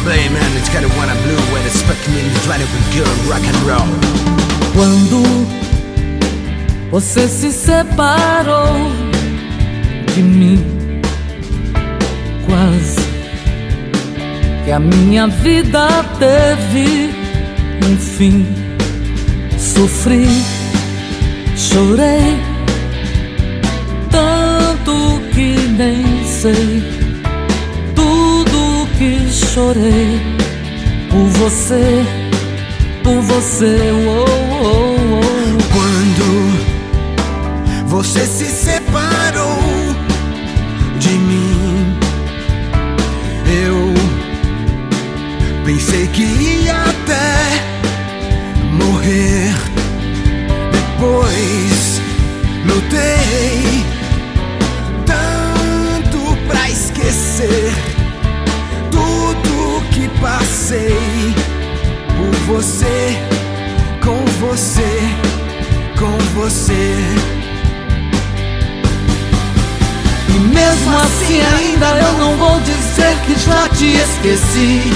play, man. It's got a wanna blue when it's stuck me in the running with good rock and roll. Quando você se separou de mim, quase que a minha vida teve um fim. Sofri, chorei, tanto que nem sei tudo que chorei por você, por você. Oh, oh, oh. Quando você se separou de mim, eu pensei que ia até morrer. Depois lutei tanto pra esquecer tudo que passei por você, com você, com você. E mesmo assim ainda eu não vou dizer que já te esqueci.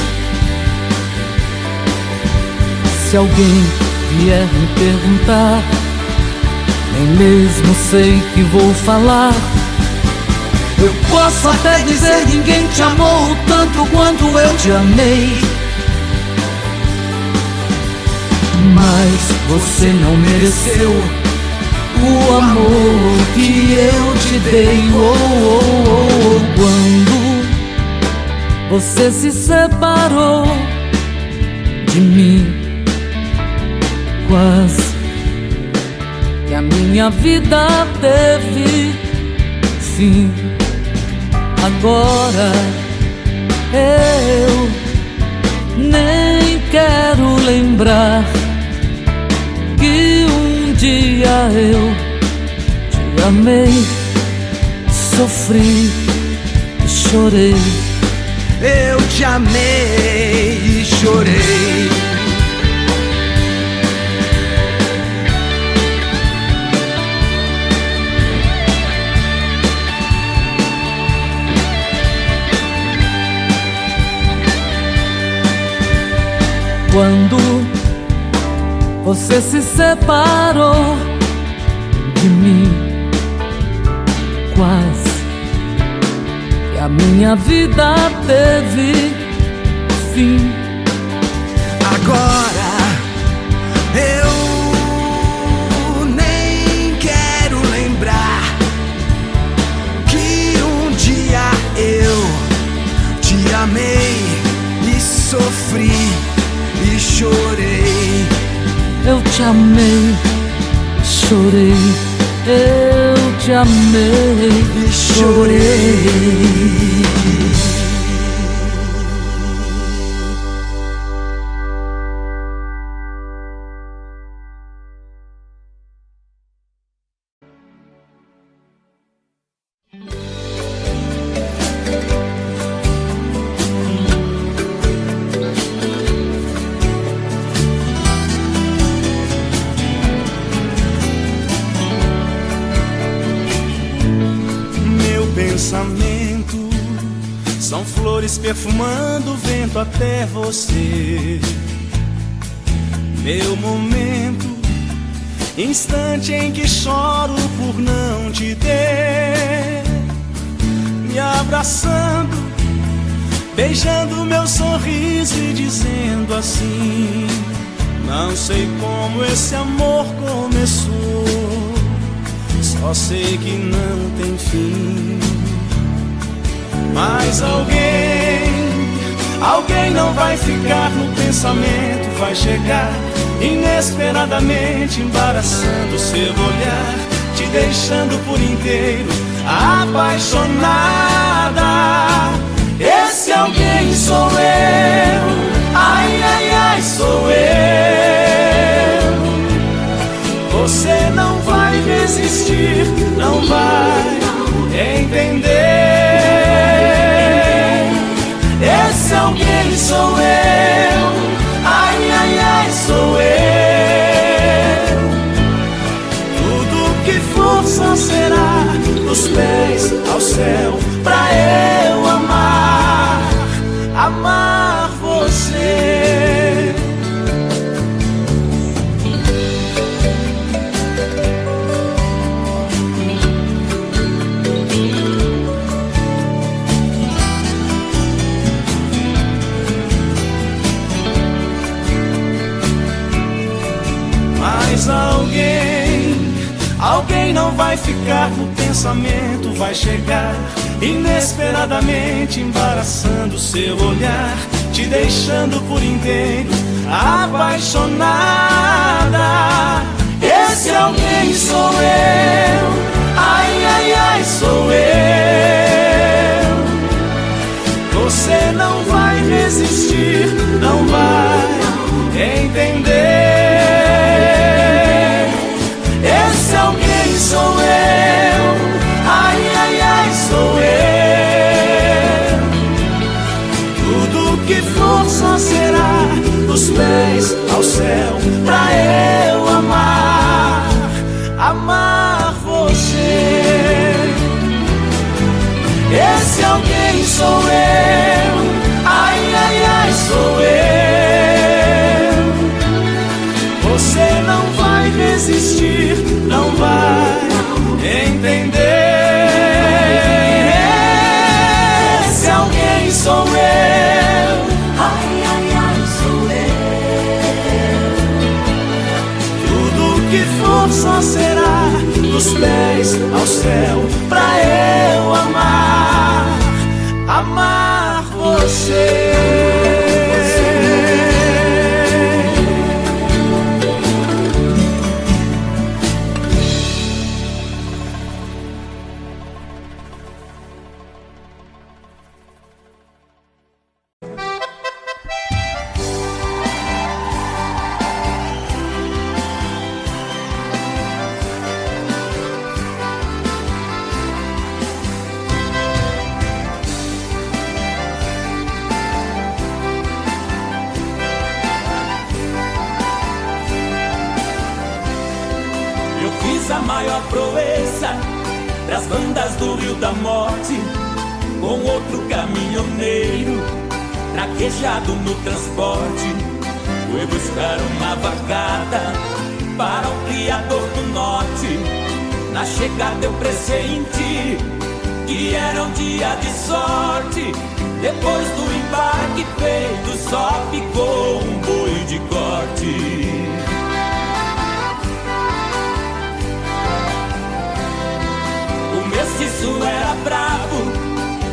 Se alguém vier me perguntar, nem mesmo sei que vou falar. Eu posso até dizer ninguém te amou tanto quanto eu te amei. Mas você não mereceu o amor que eu te dei. Oh, oh, oh, oh. Quando você se separou de mim, quase que a minha vida teve fim. Agora eu nem quero lembrar que um dia eu te amei, sofri e chorei. Eu te amei e chorei. Quando você se separou de mim, quase que a minha vida teve fim. Agora eu nem quero lembrar que um dia eu te amei e sofri e chorei. Eu te amei, chorei. Eu te amei E chorei. Pensamento são flores perfumando o vento até você. Meu momento, instante em que choro por não te ter. Me abraçando, beijando meu sorriso e dizendo assim: não sei como esse amor começou, só sei que não tem fim. Mas alguém não vai ficar no pensamento, vai chegar inesperadamente, embaraçando seu olhar, te deixando por inteiro apaixonada. Esse alguém sou eu, ai, ai, ai, sou eu. Você não vai resistir, não vai entender. Esse alguém sou eu, ai, ai, ai, sou eu. Tudo que for só será dos pés ao céu, pra eu amar, amar você. vai ficar no pensamento, vai chegar inesperadamente, embaraçando seu olhar, te deixando por inteiro apaixonada. Esse alguém sou eu, ai, ai, ai, sou eu. Você não vai resistir, não vai entender. Esse alguém sou eu, ai, ai, ai, sou eu. Tudo que for só será dos pés ao céu, pra eu amar, amar você. Esse alguém sou eu, ai, ai, ai, sou eu. Você não vai resistir, não vai entender. Esse alguém sou eu, ai, ai, ai, sou eu. Tudo que for só será dos pés ao céu, pra eu amar, amar você. A maior proeza pras bandas do Rio da Morte, com outro caminhoneiro traquejado no transporte. Foi buscar uma vacada para o criador do norte. Na chegada eu pressenti que era um dia de sorte. Depois do embarque feito só ficou um boi de corte. O mestiço era bravo,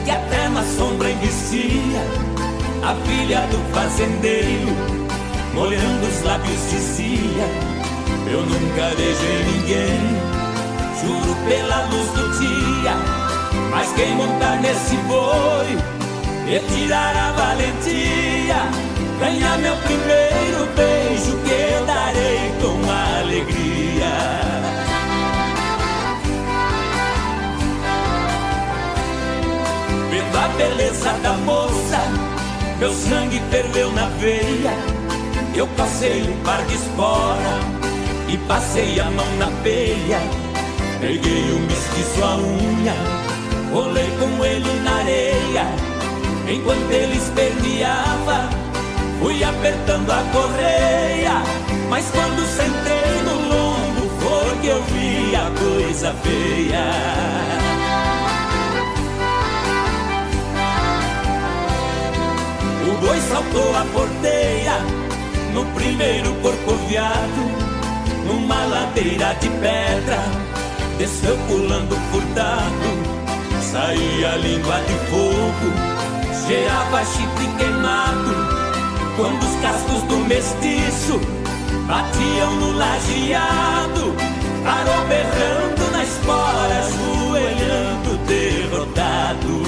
que até na sombra envicia. A filha do fazendeiro, molhando os lábios, dizia: eu nunca beijei ninguém, juro pela luz do dia. Mas quem montar nesse boi e tirar a valentia, ganhar meu primeiro beijo, que eu darei com alegria. Vendo a beleza da moça, meu sangue ferveu na veia. Eu passei um par de espora e passei a mão na peia. Peguei o mestiço à unha, rolei com ele na areia. Enquanto ele esperneava, fui apertando a correia. Mas quando sentei no lombo, foi que eu vi a coisa feia. O boi saltou a porteira no primeiro corcoviado, numa ladeira de pedra, desceu pulando furtado. Saía a língua de fogo, cheirava chifre queimado. Quando os cascos do mestiço batiam no lajeado, parou berrando na espora, ajoelhando derrotado.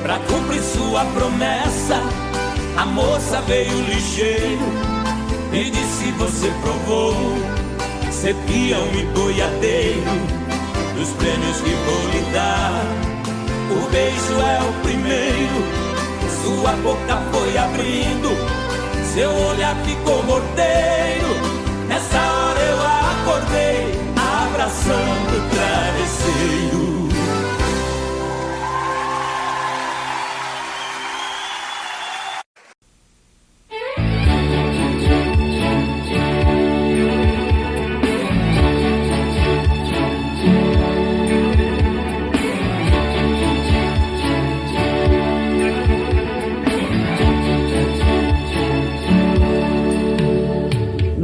Pra cumprir sua promessa, a moça veio ligeiro e disse: você provou ser peão e boiadeiro, dos prêmios que vou lhe dar, o beijo é o primeiro. Sua boca foi abrindo, seu olhar ficou morteiro. Nessa hora eu acordei, abraçando o travesseiro.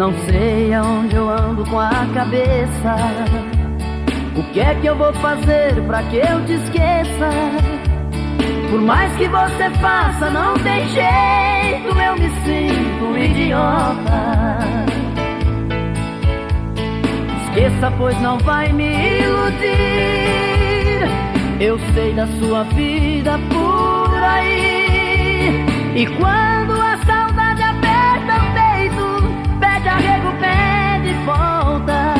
Não sei aonde eu ando com a cabeça. O que é que eu vou fazer pra que eu te esqueça? Por mais que você faça, não tem jeito, eu me sinto um idiota. Esqueça, pois não vai me iludir. Eu sei da sua vida por aí. E quando a saudade aperta o peito, pede arrego, pede volta.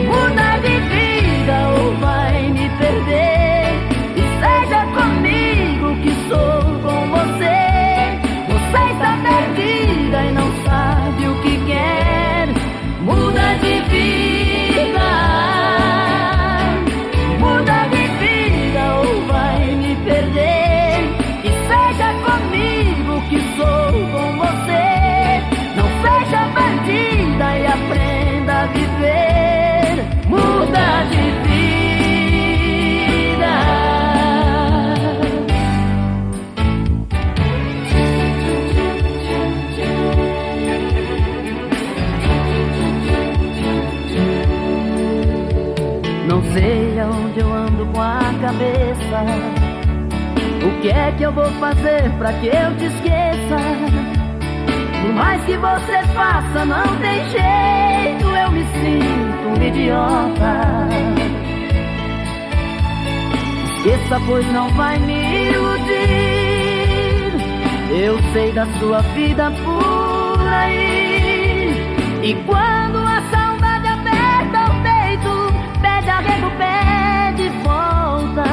Muda de vida ou vai me perder. E seja comigo que sou com você. Você está perdida e não sabe o que quer. Muda de vida. Muda de vida ou vai me perder. E seja comigo que sou com você. Não seja bandida e aprenda a viver. Muda de vida. Não sei aonde eu ando com a cabeça. O que é que eu vou fazer pra que eu te esqueça? Por mais que você faça, não tem jeito, eu me sinto um idiota. Esqueça, pois não vai me iludir. Eu sei da sua vida por aí. E quando a saudade aperta o peito, pede arrego, pede volta.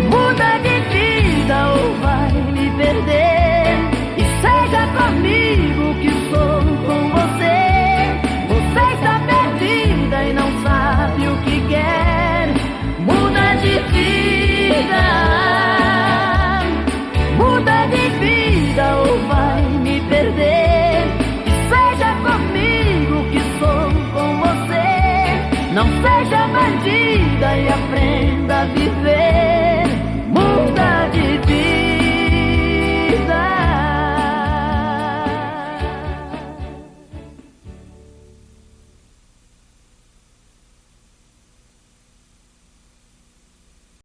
Muda de vida ou vai me perder.